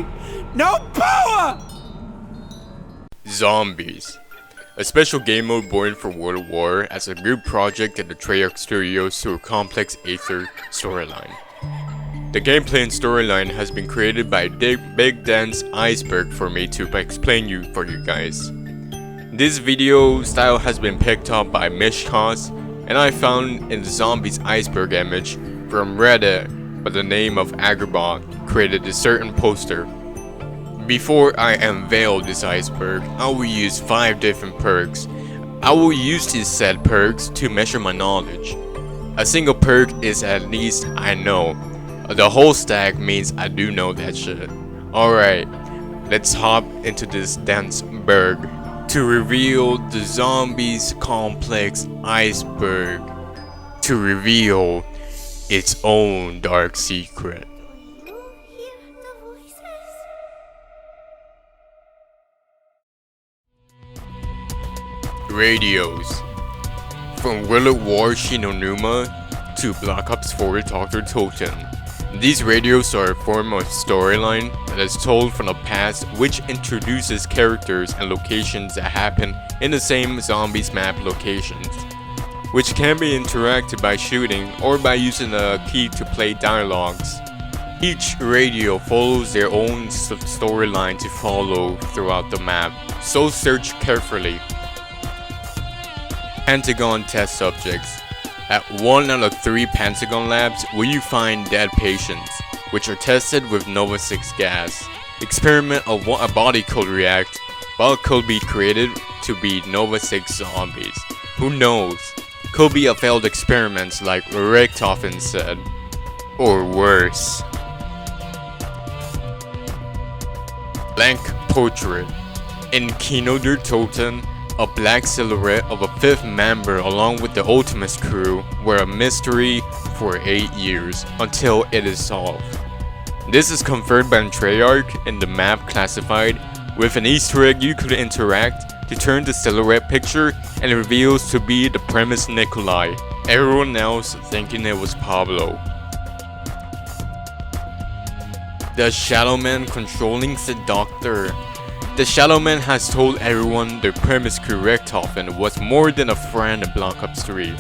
money, no power! Zombies. A special game mode born for World War as a group project at the Treyarch Studios through a complex Aether storyline. The gameplay and storyline has been created by Big Dan's Iceberg for me to explain for you guys. This video style has been picked up by Mishkos, and I found in the Zombies Iceberg image from Reddit by the name of Agrabot created a certain poster. Before I unveil this iceberg, I will use 5 different perks. I will use these said perks to measure my knowledge. A single perk is at least I know. The whole stack means I do know that shit. Alright, let's hop into this dense berg to reveal the zombies complex iceberg. To reveal its own dark secret. Radios. From World War Shinonuma to Black Ops 4 Dr. Totem. These radios are a form of storyline that is told from the past, which introduces characters and locations that happen in the same zombies map locations, which can be interacted by shooting or by using a key to play dialogues. Each radio follows their own storyline to follow throughout the map, so search carefully. Pentagon test subjects. At 1 out of 3 Pentagon labs will you find dead patients, which are tested with Nova 6 gas. Experiment of what a body could react, while could be created to be Nova 6 zombies. Who knows? Could be a failed experiment like Richtofen said. Or worse. Blank portrait. In Kino der Toten, a black silhouette of a 5th member along with the Ultimus crew were a mystery for 8 years until it is solved. This is confirmed by Treyarch in the map classified with an Easter egg you could interact to turn the silhouette picture and it reveals to be the premise Nikolai, everyone else thinking it was Pablo. The Shadowman controlling the Doctor. The Shadowman has told everyone the premise crew Richtofen was more than a friend in Black Ops 3,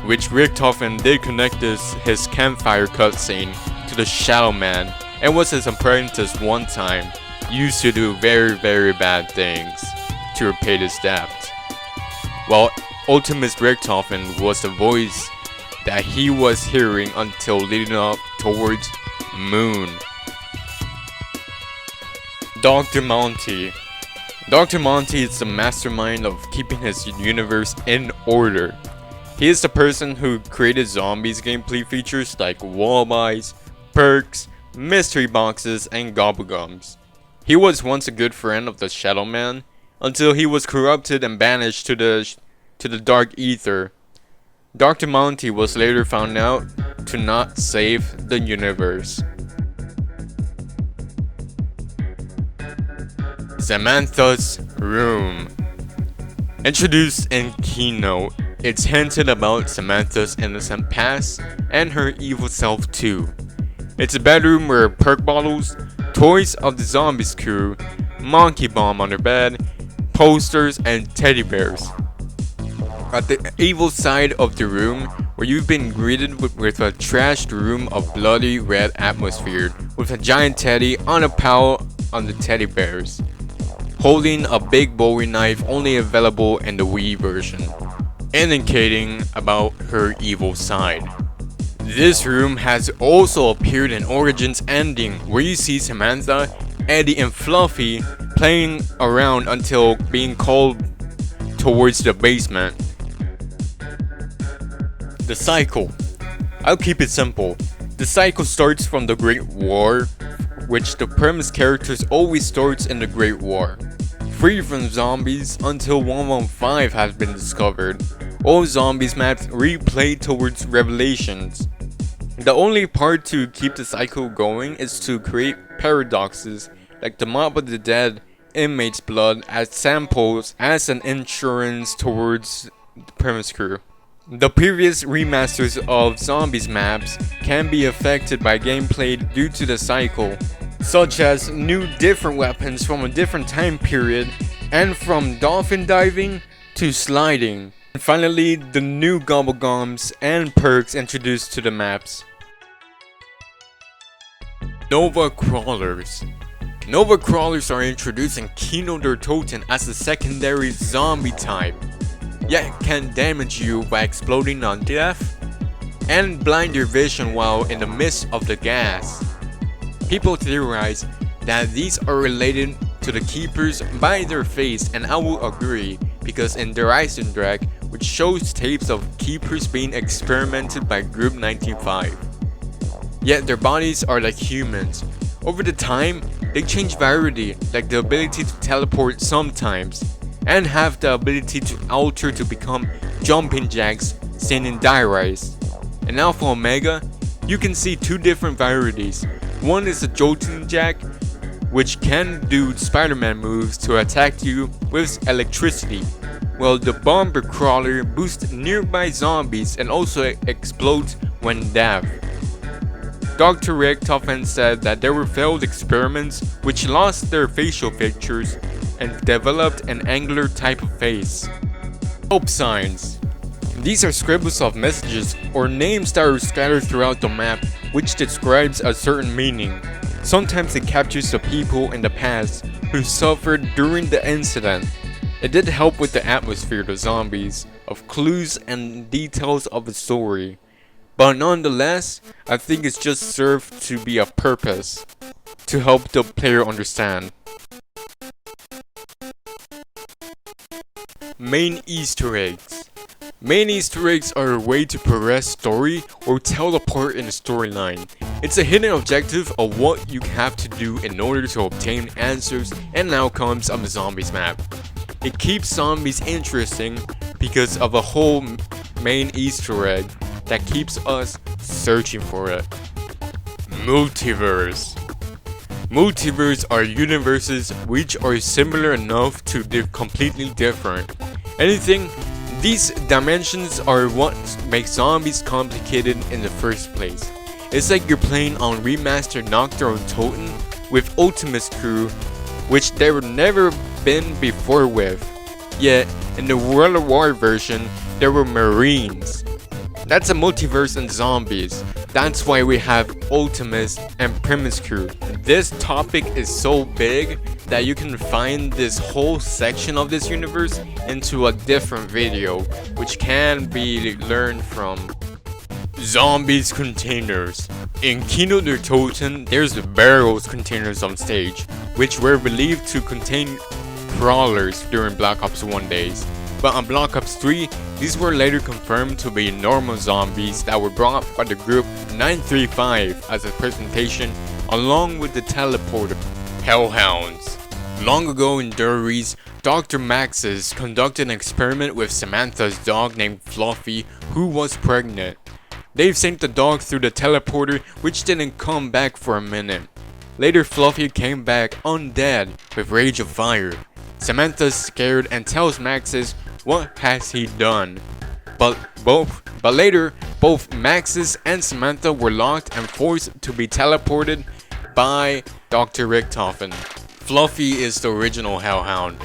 which Richtofen did connect his campfire cutscene to the Shadowman and was his apprentice one time, used to do very bad things to repay this debt. While Ultimus Richtofen was the voice that he was hearing until leading up towards Moon. Dr. Monty. Dr. Monty is the mastermind of keeping his universe in order. He is the person who created zombies gameplay features like wall buys, perks, mystery boxes, and gobblegums. He was once a good friend of the Shadowman until he was corrupted and banished to the Dark Aether. Dr. Monty was later found out to not save the universe. Samantha's room. Introduced in Keynote, it's hinted about Samantha's innocent past and her evil self too. It's a bedroom where perk bottles, toys of the zombies crew, monkey bomb on her bed, posters, and teddy bears. At the evil side of the room, where you've been greeted with a trashed room of bloody red atmosphere, with a giant teddy on a pile on the teddy bears, holding a big Bowie knife only available in the Wii version, indicating about her evil side. This room has also appeared in Origins Ending, where you see Samantha, Eddie, and Fluffy playing around until being called towards the basement. The cycle. I'll keep it simple. The cycle starts from the Great War, which the premise characters always starts in the Great War. Free from zombies until 115 has been discovered. All zombies maps replayed towards Revelations. The only part to keep the cycle going is to create paradoxes like the Mob of the Dead inmates' blood as samples as an insurance towards the premise crew. The previous remasters of zombies maps can be affected by gameplay due to the cycle. such as new different weapons from a different time period, and from dolphin diving to sliding. And finally, the new gobblegums and perks introduced to the maps. Nova Crawlers. Nova Crawlers are introduced in Kino der Toten as a secondary zombie type, yet can damage you by exploding on death and blind your vision while in the midst of the gas. People theorize that these are related to the Keepers by their face, and I will agree, because in Der Iceberg, which shows tapes of Keepers being experimented by Group 195. Yet their bodies are like humans. Over the time, they change variety, like the ability to teleport sometimes, and have the ability to alter to become jumping jacks seen in Die Rise. In Alpha Omega, you can see two different varieties. One is the Jolting Jack, which can do Spider-Man moves to attack you with electricity, while the Bomber Crawler boosts nearby zombies and also explodes when dabbed. Dr. Richtofen said that there were failed experiments which lost their facial features and developed an angular type of face. Hope signs. These are scribbles of messages or names that are scattered throughout the map which describes a certain meaning. Sometimes it captures the people in the past who suffered during the incident. It did help with the atmosphere, the zombies, of clues and details of the story. But nonetheless, I think it's just served to be a purpose, to help the player understand. Main Easter eggs. Main Easter eggs are a way to progress story or tell a part in the storyline. It's a hidden objective of what you have to do in order to obtain answers and outcomes of the zombies map. It keeps zombies interesting because of a whole main Easter egg that keeps us searching for it. Multiverse. Multiverse are universes which are similar enough to be completely different. These dimensions are what makes zombies complicated in the first place. It's like you're playing on remastered Nocturne Toten with Ultima's crew, which there never been before with. Yet, in the World of War version, there were Marines. That's a multiverse in zombies. That's why we have Ultimus and Primus crew. This topic is so big that you can find this whole section of this universe into a different video, which can be learned from. Zombies containers. In Kino der Toten, there's the barrels containers on stage, which were believed to contain crawlers during Black Ops 1 days. But on Black Ops 3, these were later confirmed to be normal zombies that were brought by the group 935 as a presentation along with the teleporter. Hellhounds. Long ago in Duries, Dr. Maxis conducted an experiment with Samantha's dog named Fluffy, who was pregnant. They've sent the dog through the teleporter, which didn't come back for a minute. Later, Fluffy came back undead with rage of fire. Samantha's scared and tells Maxis what has he done. But later, both Maxis and Samantha were locked and forced to be teleported by Dr. Richtofen. Fluffy is the original Hellhound.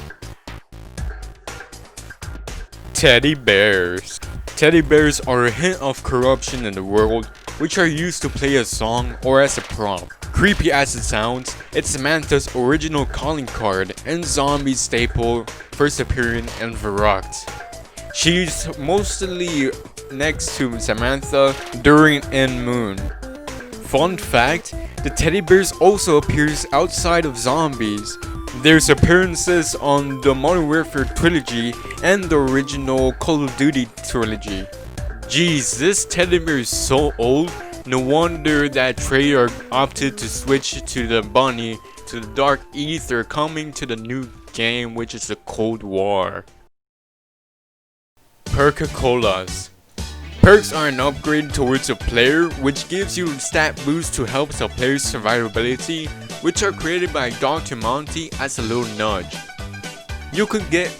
Teddy bears. Teddy bears are a hint of corruption in the world, which are used to play a song or as a prop. Creepy as it sounds, it's Samantha's original calling card and zombie staple first appearing in Verrucht. She's mostly next to Samantha during End Moon. Fun fact, the teddy bears also appears outside of zombies. There's appearances on the Modern Warfare trilogy and the original Call of Duty trilogy. Geez, this teddy bear is so old. No wonder that Treyarch opted to switch to the bunny to the Dark Aether coming to the new game, which is the Cold War. Perca-Colas. Perks are an upgrade towards a player, which gives you stat boosts to help the player's survivability, which are created by Dr. Monty as a little nudge. You could get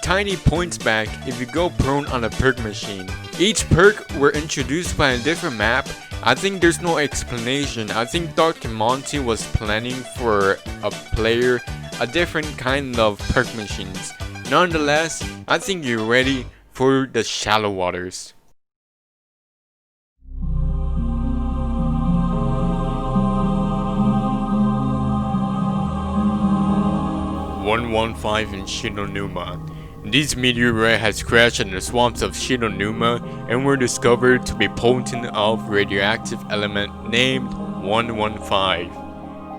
tiny points back if you go prone on a perk machine. Each perk were introduced by a different map I think there's no explanation. I think Dark and Monty was planning for a player a different kind of perk machines. Nonetheless, I think you're ready for the shallow waters. 115 in Shinonuma. This meteorite has crashed in the swamps of Shinonuma and were discovered to be potent of radioactive element named 115,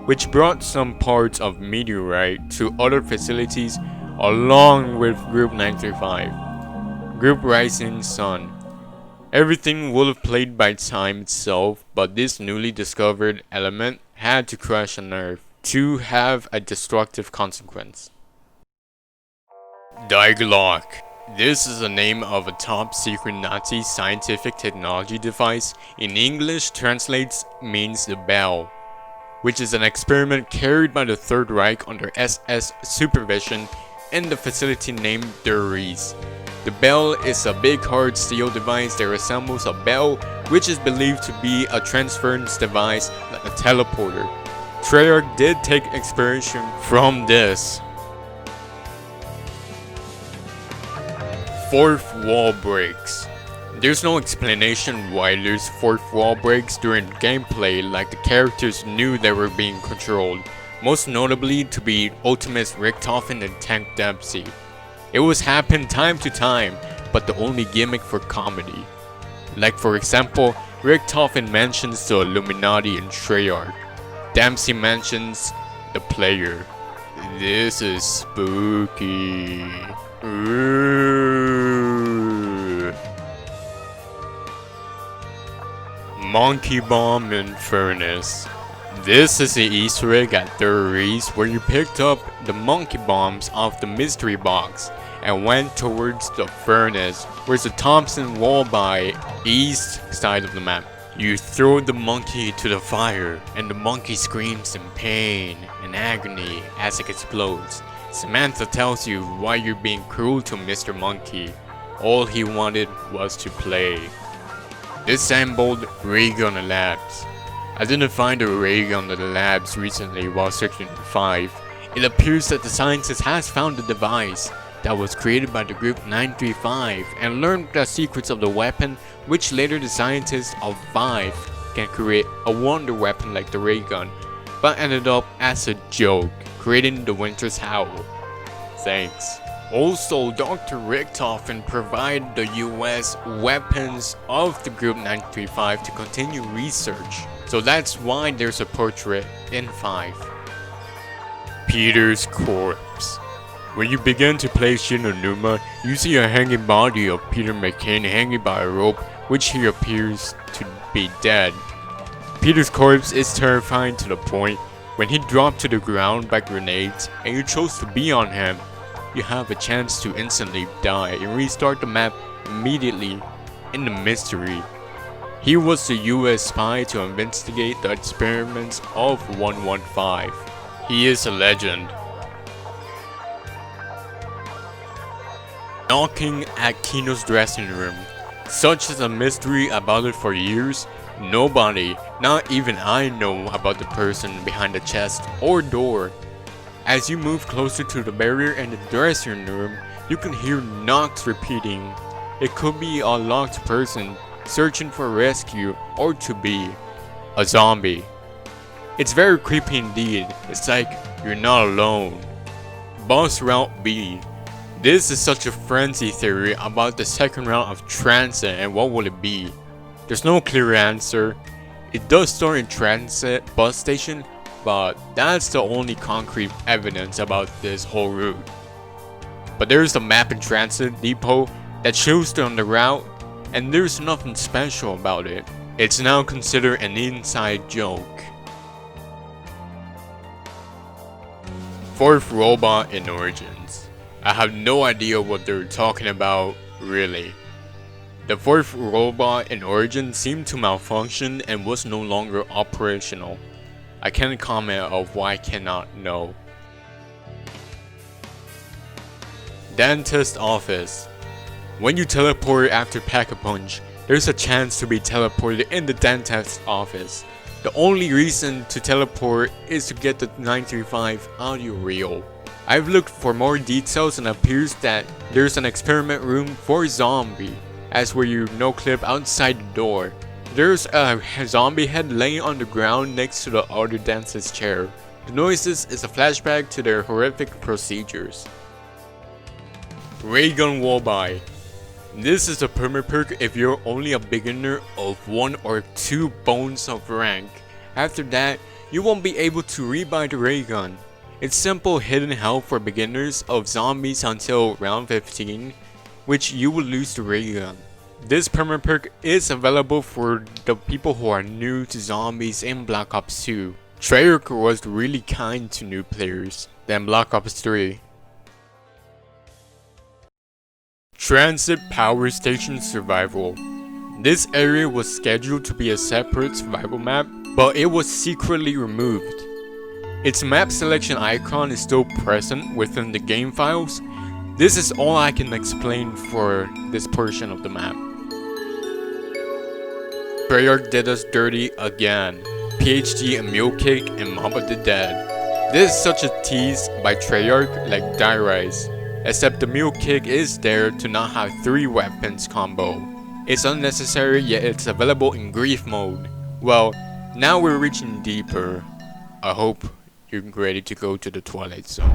which brought some parts of meteorite to other facilities along with Group 935, Group Rising Sun. Everything would have played by time itself, but this newly discovered element had to crash on Earth to have a destructive consequence. Diaglock. This is the name of a top secret Nazi scientific technology device. In English, translates means the bell, which is an experiment carried by the Third Reich under SS supervision in the facility named Der Ries. The bell is a big hard steel device that resembles a bell, which is believed to be a transference device like a teleporter. Treyarch did take inspiration from this. Fourth wall breaks. There's no explanation why there's fourth wall breaks during gameplay, like the characters knew they were being controlled, most notably to be Ultimates Richtofen and Tank Dempsey. It was happen time to time, but the only gimmick for comedy. Like for example, Richtofen mentions the Illuminati in Treyarch. Dempsey mentions the player. This is spooky. Ooh. Monkey Bomb in Furnace. This is the Easter egg at Der Ries where you picked up the monkey bombs off the mystery box and went towards the furnace, where's the Thompson wall by east side of the map. You throw the monkey to the fire, and the monkey screams in pain and agony as it explodes. Samantha tells you why you're being cruel to Mr. Monkey. All he wanted was to play. Disassembled ray gun labs. I didn't find a ray gun at the labs recently while searching for 5. It appears that the scientist has found the device that was created by the Group 935 and learned the secrets of the weapon, which later the scientists of 5 can create a wonder weapon like the ray gun, but ended up as a joke, creating the Winter's Howl. Thanks. Also, Dr. Richtofen provided the US weapons of the Group 935 to continue research, so that's why there's a portrait in 5. Peter's corpse. When you begin to play Shinonuma, you see a hanging body of Peter McCain hanging by a rope, which he appears to be dead. Peter's corpse is terrifying to the point when he dropped to the ground by grenades and you chose to be on him, you have a chance to instantly die and restart the map immediately in the mystery. He was the US spy to investigate the experiments of 115. He is a legend. Knocking at Kino's dressing room. Such is a mystery about it for years. Nobody, not even I, know about the person behind the chest or door. As you move closer to the barrier in the dressing room, you can hear knocks repeating. It could be a locked person searching for rescue or to be a zombie. It's very creepy indeed. It's like you're not alone. Boss Route B. This is such a frenzy theory about the second round of Transit and what will it be. There's no clear answer. It does start in Transit bus station, but that's the only concrete evidence about this whole route. But there's the map in Transit Depot that shows on the route, and there's nothing special about it. It's now considered an inside joke. Fourth robot in Origins. I have no idea what they're talking about, really. The fourth robot in Origins seemed to malfunction and was no longer operational. I can't comment of why I cannot know. Dentist office. When you teleport after Pack-a-Punch, there's a chance to be teleported in the dentist's office. The only reason to teleport is to get the 935 audio reel. I've looked for more details and it appears that there's an experiment room for zombie, as where you no-clip outside the door. There's a zombie head laying on the ground next to the other dentist's chair. The noises is a flashback to their horrific procedures. Raygun Wallby. This is a perma perk if you're only a beginner of 1 or 2 bones of rank. After that, you won't be able to rebuy the raygun. It's simple hidden health for beginners of zombies until round 15, which you will lose the raygun. This perma perk is available for the people who are new to zombies in Black Ops 2. Treyarch was really kind to new players than Black Ops 3. Transit Power Station Survival. This area was scheduled to be a separate survival map, but it was secretly removed. Its map selection icon is still present within the game files. This is all I can explain for this portion of the map. Treyarch did us dirty again. PhD and Mule Cake and Mob of the Dead. This is such a tease by Treyarch like Die Rise. Except the Mule Cake is there to not have 3 weapons combo. It's unnecessary, yet it's available in grief mode. Well, now we're reaching deeper. I hope you're ready to go to the Twilight Zone.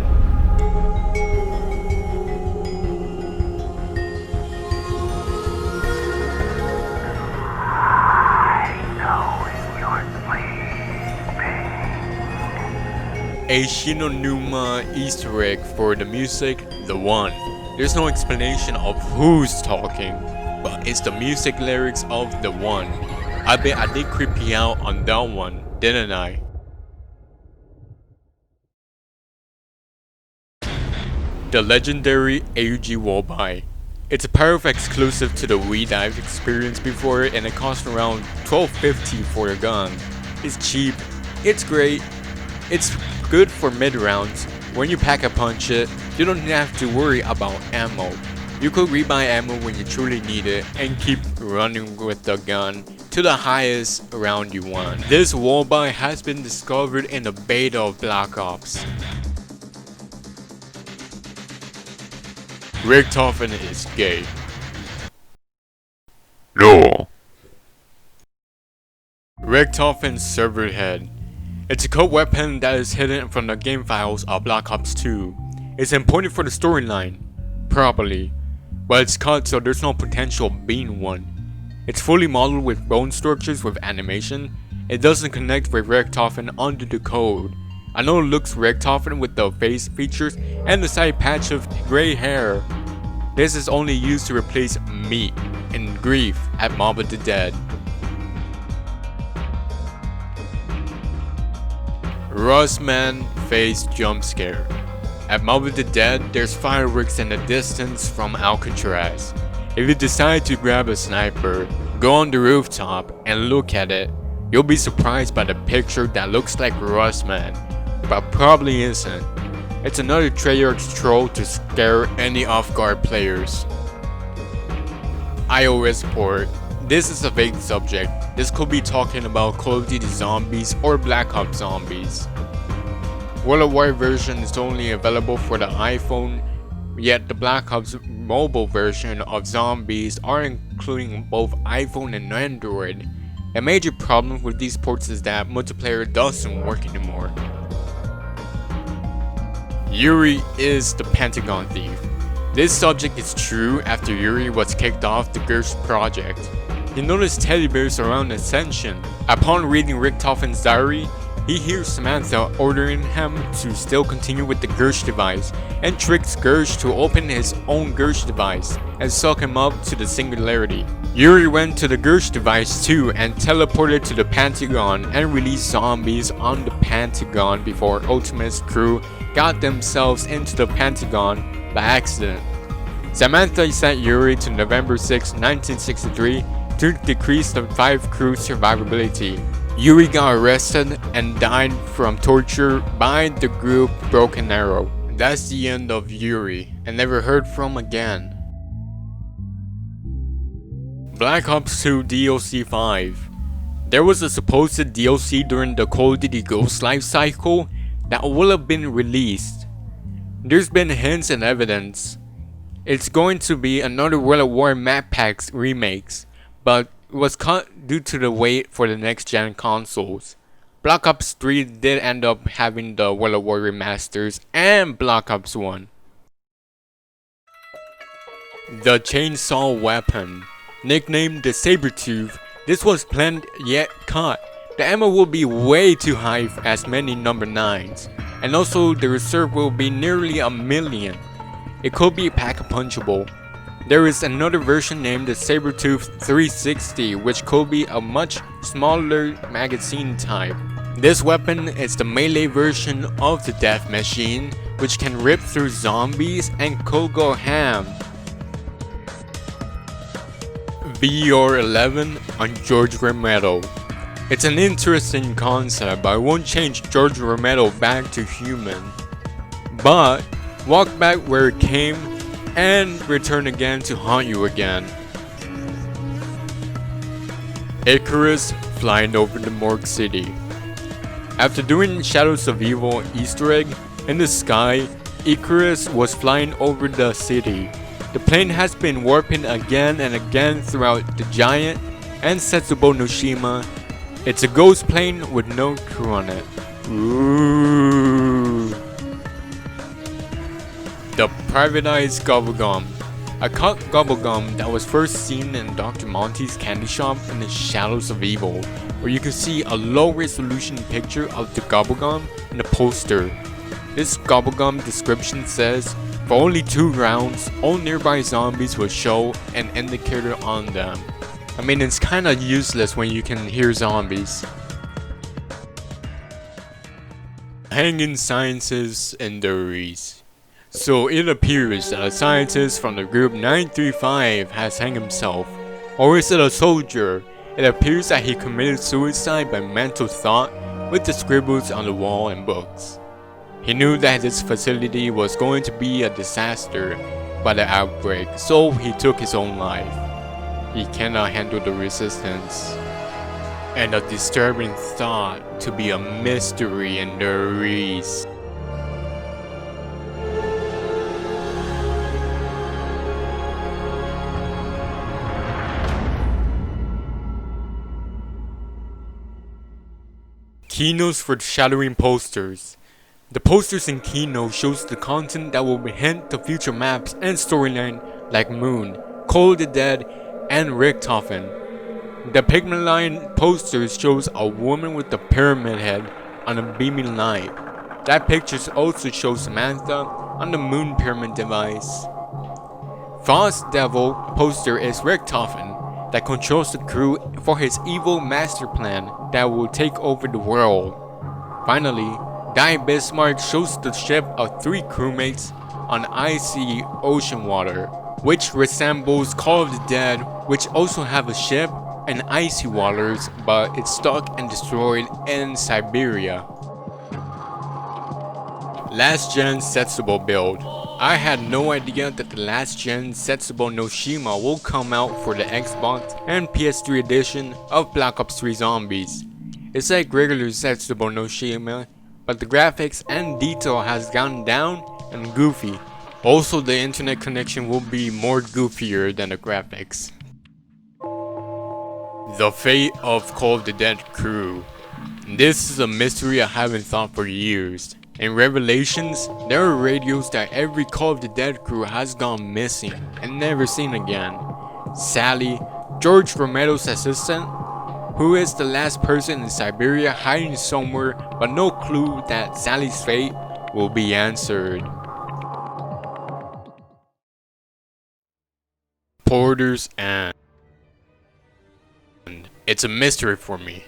A Shinonuma Easter egg for the music, The One. There's no explanation of who's talking, but it's the music lyrics of The One. I bet I did creep you out on that one, didn't I? The legendary AUG Wallby. It's a power-up exclusive to the Wii that I've experienced before, and it costs around $12.50 for a gun. It's cheap, it's great, it's good for mid-rounds. When you pack a punch it, you don't have to worry about ammo. You could rebuy ammo when you truly need it and keep running with the gun to the highest round you want. This wallby has been discovered in the beta of Black Ops. Richtofen is gay. No. Richtofen's server head. It's a code weapon that is hidden from the game files of Black Ops 2. It's important for the storyline, probably, but it's cut so there's no potential of being one. It's fully modeled with bone structures with animation. It doesn't connect with Richtofen under the code. I know it looks Richtofen with the face features and the side patch of grey hair. This is only used to replace meat in Grief at Mob of the Dead. Russman face jump scare. At Mob of the Dead, there's fireworks in the distance from Alcatraz. If you decide to grab a sniper, go on the rooftop and look at it, you'll be surprised by the picture that looks like Russman, but probably isn't. It's another Treyarch troll to scare any off-guard players. iOS port. This is a vague subject. This could be talking about Call of Duty Zombies or Black Ops Zombies. World of War version is only available for the iPhone, yet the Black Ops mobile version of Zombies are including both iPhone and Android. A major problem with these ports is that multiplayer doesn't work anymore. Yuri is the Pentagon thief. This subject is true after Yuri was kicked off the Gersh project. He noticed teddy bears around Ascension. Upon reading Richtofen's diary, he hears Samantha ordering him to still continue with the Gersh device and tricks Gersh to open his own Gersh device and suck him up to the singularity. Yuri went to the Gersh device too and teleported to the Pentagon and released zombies on the Pentagon before Ultimate's crew got themselves into the Pentagon by accident. Samantha sent Yuri to November 6, 1963 to decrease the 5 crew's survivability. Yuri got arrested and died from torture by the group Broken Arrow. That's the end of Yuri, and never heard from again. Black Ops 2 DLC 5. There was a supposed DLC during the Call of Duty Ghost life cycle that will have been released. There's been hints and evidence. It's going to be another World at War map packs remakes, but it was cut due to the wait for the next gen consoles. Black Ops 3 did end up having the World at War remasters and Black Ops 1. The chainsaw weapon. Nicknamed the Sabertooth, this was planned yet cut. The ammo will be way too high for as many number 9s, and also the reserve will be nearly 1,000,000. It could be pack punchable. There is another version named the Sabertooth 360, which could be a much smaller magazine type. This weapon is the melee version of the Death Machine, which can rip through zombies and could go ham. VR11 on George Romero. It's an interesting concept, but I won't change George Romero back to human, but walk back where it came and return again to haunt you again. Icarus flying over the Morgue City. After doing Shadows of Evil Easter egg in the sky, Icarus was flying over the city. The plane has been warping again and again throughout the giant and Setsubo Noshima. It's a ghost plane with no crew on it. Ooh. The privatized Gobblegum. A cut Gobblegum that was first seen in Dr. Monty's candy shop in the Shadows of Evil, where you can see a low resolution picture of the Gobblegum in the poster. This Gobblegum description says, for only 2 rounds, all nearby zombies will show an indicator on them. I mean, it's kinda useless when you can hear zombies. Hanging scientists and theories. So it appears that a scientist from the group 935 has hanged himself. Or is it a soldier? It appears that he committed suicide by mental thought with the scribbles on the wall and books. He knew that this facility was going to be a disaster by the outbreak, so he took his own life. He cannot handle the resistance. And a disturbing thought to be a mystery in the Reese. Keynotes for shadowing posters. The posters in Keynote shows the content that will hint to future maps and storyline like Moon, Call of the Dead, and Richtofen. The Pigment Line posters shows a woman with a pyramid head on a beaming light. That picture also shows Samantha on the Moon Pyramid device. Frost Devil poster is Richtofen that controls the crew for his evil master plan that will take over the world. Finally, Die Bismarck shows the ship of 3 crewmates on icy ocean water, which resembles Call of the Dead, which also have a ship and icy waters, but it's stuck and destroyed in Siberia. Last Gen Setsubo build. I had no idea that the last gen Setsubo Noshima will come out for the Xbox and PS3 edition of Black Ops 3 Zombies. It's like regular Setsubo Noshima, but the graphics and detail has gone down and goofy. Also, the internet connection will be more goofier than the graphics. The fate of Call of the Dead crew. This is a mystery I haven't thought for years. In Revelations, there are radios that every Call of the Dead crew has gone missing and never seen again. Sally, George Romero's assistant, who is the last person in Siberia hiding somewhere, but no clue that Sally's fate will be answered. Porter's End. It's a mystery for me,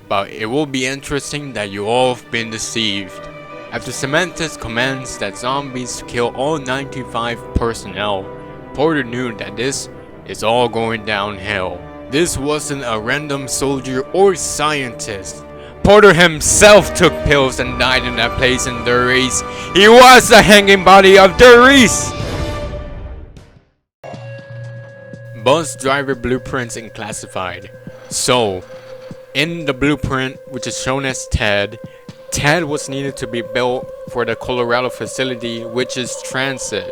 but it will be interesting that you all have been deceived. After Samantha's commands that zombies kill all 95 personnel, Porter knew that this is all going downhill. This wasn't a random soldier or scientist. Porter himself took pills and died in that place in Durres. He was the hanging body of Durres! Bus driver blueprints and classified. So, in the blueprint, which is shown as Ted was needed to be built for the Colorado facility, which is transit.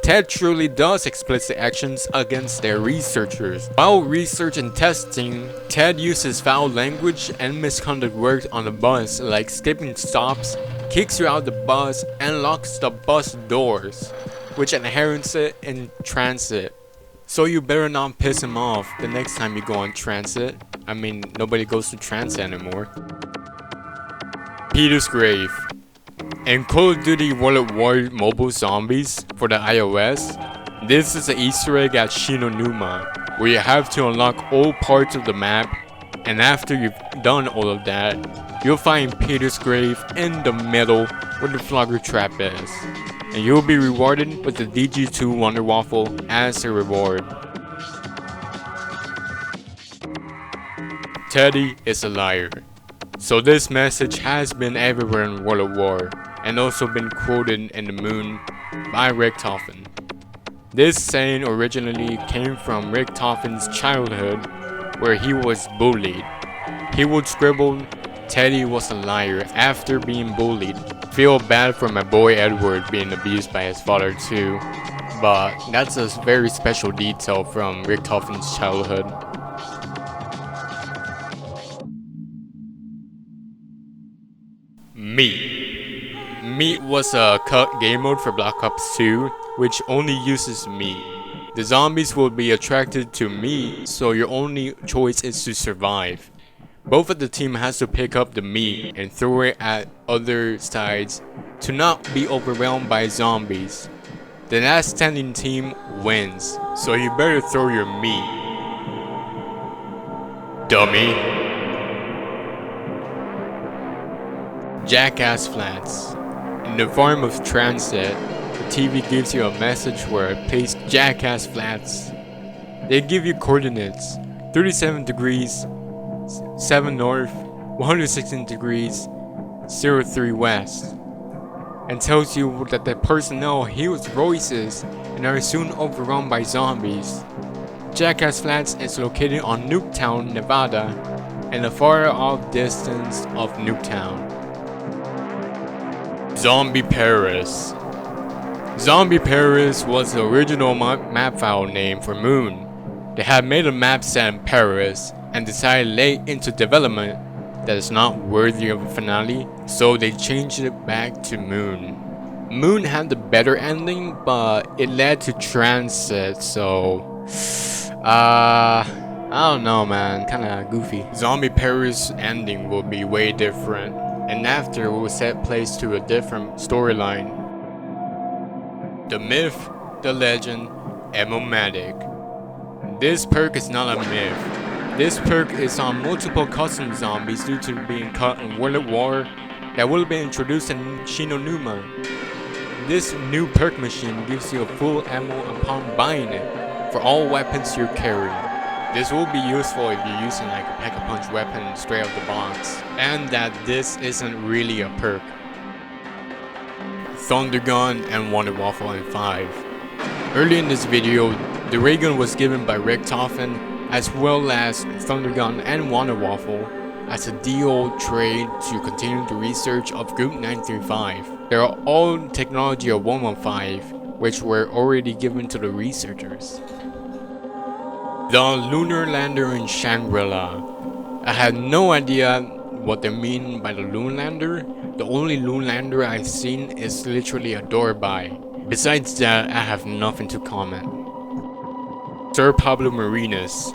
Ted truly does explicit actions against their researchers. While research and testing, Ted uses foul language and misconduct work on the bus, like skipping stops, kicks you out the bus, and locks the bus doors, which inherits it in transit. So you better not piss him off the next time you go on transit. I mean, nobody goes to transit anymore. Peter's Grave. In Call of Duty World War Mobile Zombies for the iOS, this is an Easter egg at Shinonuma, where you have to unlock all parts of the map, and after you've done all of that, you'll find Peter's Grave in the middle where the Flogger Trap is, and you'll be rewarded with the DG2 Wonder Waffle as a reward. Teddy is a liar. So this message has been everywhere in World at War, and also been quoted in The Moon by Richtofen. This saying originally came from Richtofen's childhood, where he was bullied. He would scribble, "Teddy was a liar," after being bullied. Feel bad for my boy Edward being abused by his father too, but that's a very special detail from Richtofen's childhood. Meat was a cut game mode for Black Ops 2, which only uses meat. The zombies will be attracted to meat, so your only choice is to survive. Both of the team has to pick up the meat and throw it at other sides to not be overwhelmed by zombies. The last standing team wins, so you better throw your meat, dummy. Jackass Flats. In the form of transit, the TV gives you a message where it plays Jackass Flats. They give you coordinates: 37 degrees, 7 north, 116 degrees, 03 west, and tells you that the personnel hears voices and are soon overrun by zombies. Jackass Flats is located on Nuketown, Nevada, in the far off distance of Nuketown. Zombie Paris. Zombie Paris was the original map file name for Moon. They had made a map set in Paris and decided late into development that it's not worthy of a finale, so they changed it back to Moon. Moon had the better ending, but it led to transit, so I don't know, man, kinda goofy. Zombie Paris ending will be way different, and after will set place to a different storyline. The myth, the legend, Emomatic. This perk is not a myth. This perk is on multiple custom zombies due to being cut in World at War that will be introduced in Shinonuma. This new perk machine gives you a full ammo upon buying it for all weapons you carry. This will be useful if you're using like a pack-a-punch weapon straight out the box, and that this isn't really a perk. Thunder Gun and Wonder Waffle in 5. Early in this video, the ray gun was given by Richtofen, as well as Thunder Gun and Wonder Waffle as a deal trade to continue the research of Group 935. They are all technology of 115, which were already given to the researchers. The Lunar Lander in Shangri-La. I had no idea what they mean by the Lunar Lander. The only Lunar Lander I've seen is literally a door by. Besides that, I have nothing to comment. Sir Pablo Marinas.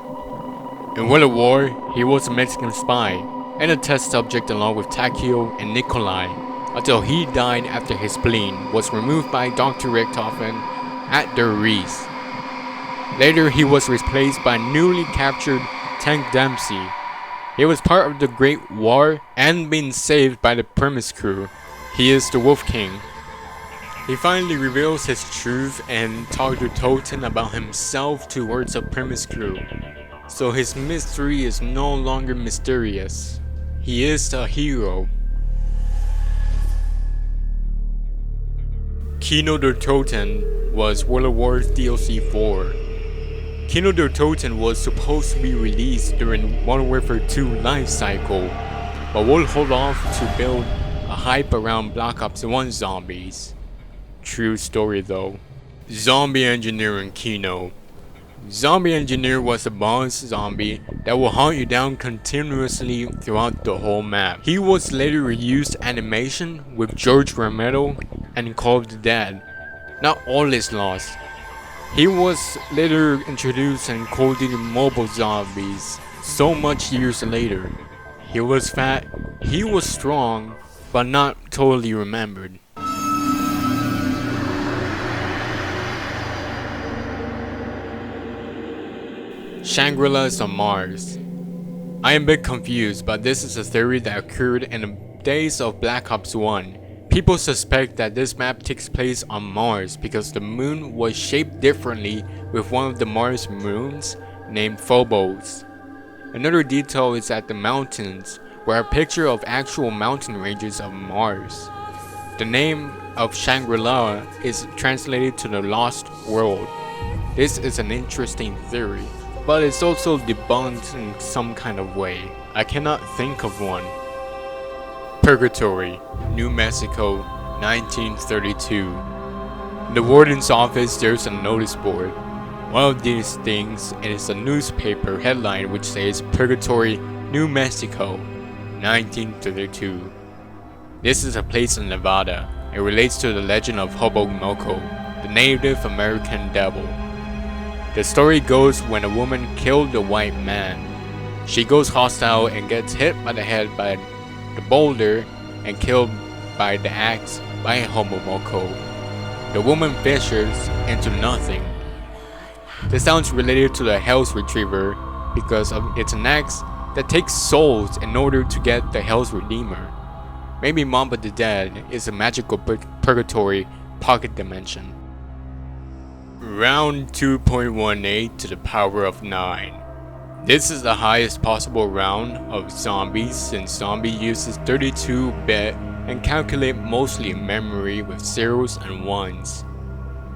In World at War, he was a Mexican spy and a test subject along with Takio and Nikolai, until he died after his spleen was removed by Dr. Richtofen at Der Reese. Later, he was replaced by newly captured Tank Dempsey. He was part of the Great War and been saved by the Primus crew. He is the Wolf King. He finally reveals his truth and talks to Toten about himself towards the Primus crew. So his mystery is no longer mysterious. He is a hero. Kino der Toten was World of War DLC 4. Kino der Toten was supposed to be released during Modern Warfare 2 life cycle, but we'll hold off to build a hype around Black Ops 1 zombies. True story though. Zombie Engineer in Kino. Zombie Engineer was a boss zombie that will hunt you down continuously throughout the whole map. He was later reused animation with George Romero and Call of the Dead. Not all is lost. He was later introduced in Call of Duty Mobile Zombies so much years later. He was fat, he was strong, but not totally remembered. Shangri-Las on Mars. I am a bit confused, but this is a theory that occurred in the days of Black Ops 1. People suspect that this map takes place on Mars because the moon was shaped differently with one of the Mars moons named Phobos. Another detail is that the mountains were a picture of actual mountain ranges of Mars. The name of Shangri-La is translated to the Lost World. This is an interesting theory, but it's also debunked in some kind of way. I cannot think of one. Purgatory, New Mexico, 1932. In the warden's office, there's a notice board. One of these things is a newspaper headline which says Purgatory, New Mexico, 1932. This is a place in Nevada. It relates to the legend of Hobo Moko, the Native American devil. The story goes when a woman killed a white man. She goes hostile and gets hit by the head by the boulder and killed by the axe by Hobo Moko. The woman ventures into nothing. This sounds related to the Hell's Retriever because it's an axe that takes souls in order to get the Hell's Redeemer. Maybe Mamba the Dead is a magical purgatory pocket dimension. Round 2.18 to the power of 9. This is the highest possible round of zombies since zombie uses 32-bit and calculate mostly in memory with zeros and ones.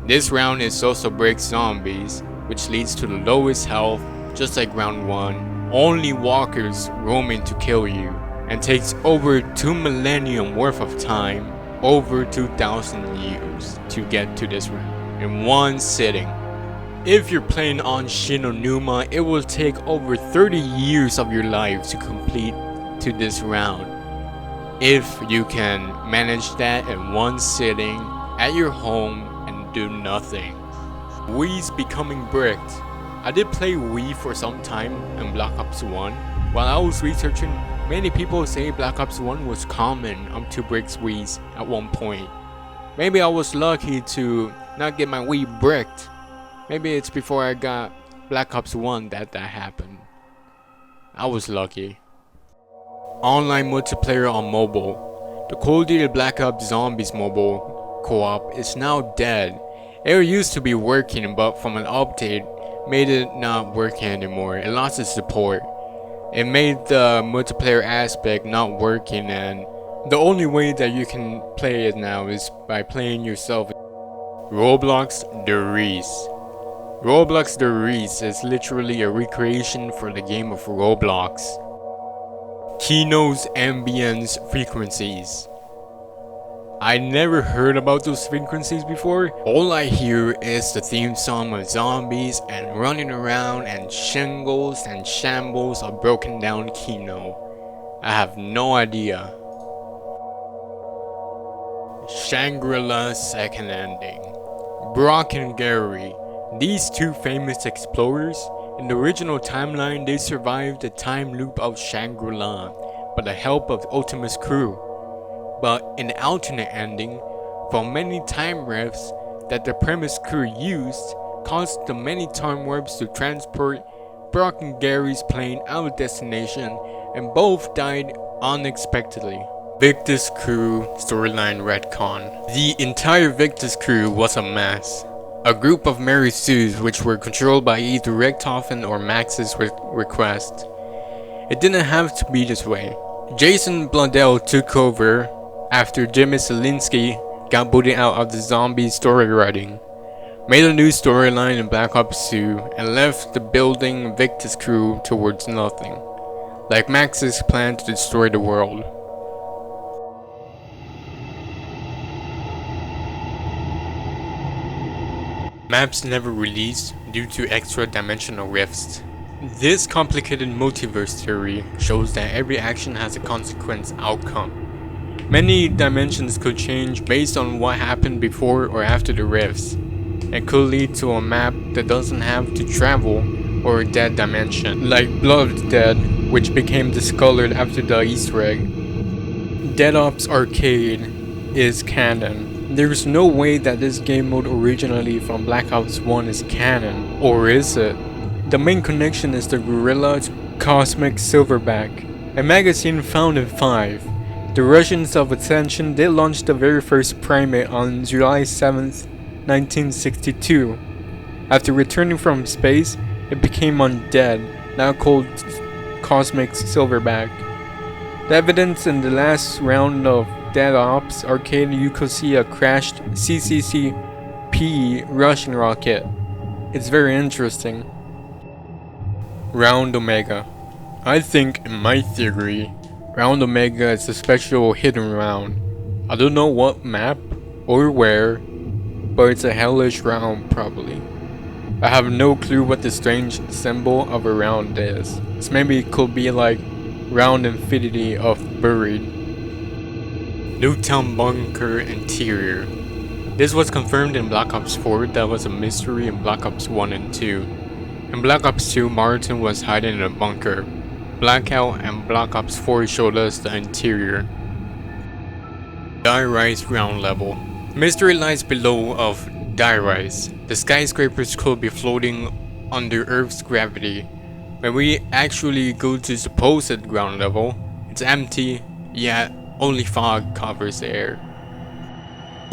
This round is also break zombies, which leads to the lowest health, just like round 1, only walkers roaming to kill you, and takes over 2 millennium worth of time, over 2,000 years to get to this round, in one sitting. If you're playing on Shinonuma, it will take over 30 years of your life to complete to this round. If you can manage that in one sitting at your home and do nothing. Wii's becoming bricked. I did play Wii for some time in Black Ops 1. While I was researching, many people say Black Ops 1 was common up to bricks Wii's at one point. Maybe I was lucky to not get my Wii bricked. Maybe it's before I got Black Ops 1 that happened. I was lucky. Online multiplayer on mobile. The Call of Duty Black Ops Zombies mobile co-op is now dead. It used to be working, but from an update made it not working anymore. It lost its support. It made the multiplayer aspect not working, and the only way that you can play it now is by playing yourself. Roblox The Reese. Roblox The Reese is literally a recreation for the game of Roblox. Kino's ambience frequencies. I never heard about those frequencies before. All I hear is the theme song of zombies and running around and shingles and shambles of broken down Kino. I have no idea. Shangri-La second ending. Brock and Gary. These two famous explorers, in the original timeline they survived the time loop of Shangri-La by the help of Ultima's crew. But in the alternate ending, from many time rifts that the premise crew used caused the many time warps to transport Brock and Gary's plane out of destination, and both died unexpectedly. Victus crew storyline retcon. The entire Victus crew was a mess. A group of Mary Sues which were controlled by either Richtofen or Max's request. It didn't have to be this way. Jason Blundell took over after Jimmy Zielinski got booted out of the zombie story writing. made a new storyline in Black Ops 2, and left the building Victus crew towards nothing, like Max's plan to destroy the world. Maps never released due to extra dimensional rifts. This complicated multiverse theory shows that every action has a consequence outcome. Many dimensions could change based on what happened before or after the rifts. It could lead to a map that doesn't have to travel or a dead dimension, like Blood of the Dead, which became discolored after the Easter egg. Dead Ops Arcade is canon. There's no way that this game mode originally from Black Ops 1 is canon, or is it? The main connection is the Gorilla Cosmic Silverback, a magazine found in 5. The Russians of Ascension did launch the very first primate on July 7th, 1962. After returning from space, it became undead, now called Cosmic Silverback. The evidence in the last round of Dead Ops Arcade, you could see a crashed CCCP Russian rocket. It's very interesting. Round Omega. I think, in my theory, Round Omega is a special hidden round. I don't know what map or where, but it's a hellish round probably. I have no clue what the strange symbol of a round is. So maybe it could be like round infinity of buried. Nuketown bunker interior. This was confirmed in Black Ops 4. That was a mystery in Black Ops 1 and 2. In Black Ops 2, Martin was hiding in a bunker. Blackout and Black Ops 4 showed us the interior. Die Rise ground level. Mystery lies below of Die Rise. The skyscrapers could be floating under Earth's gravity. When we actually go to supposed ground level, it's empty, yet only fog covers the air.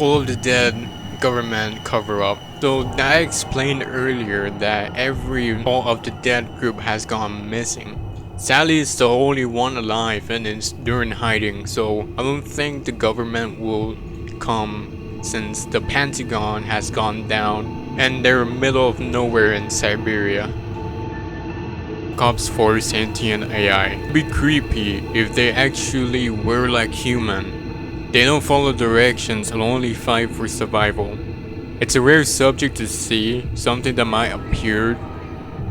All of the Dead government cover-up. So I explained earlier that every All of the Dead group has gone missing. Sally is the only one alive and is during hiding, so I don't think the government will come since the Pentagon has gone down and they're middle of nowhere in Siberia. Cops for sentient AI. It'd be creepy if they actually were like human. They don't follow directions and only fight for survival. It's a rare subject to see, something that might appear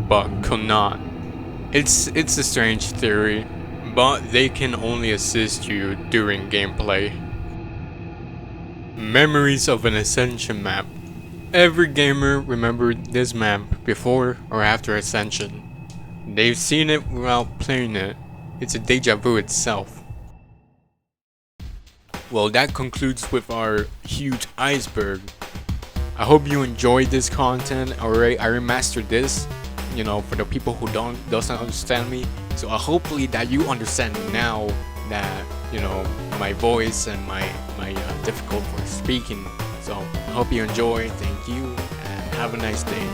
but could not. It's a strange theory, but they can only assist you during gameplay. Memories of an Ascension map. Every gamer remembered this map before or after Ascension. They've seen it without playing it. It's a deja vu itself. Well, that concludes with our huge Iceberg. I hope you enjoyed this content. Alright, I remastered this, for the people who doesn't understand me. So hopefully that you understand now that, my voice and my difficult for speaking. So I hope you enjoy. Thank you and have a nice day.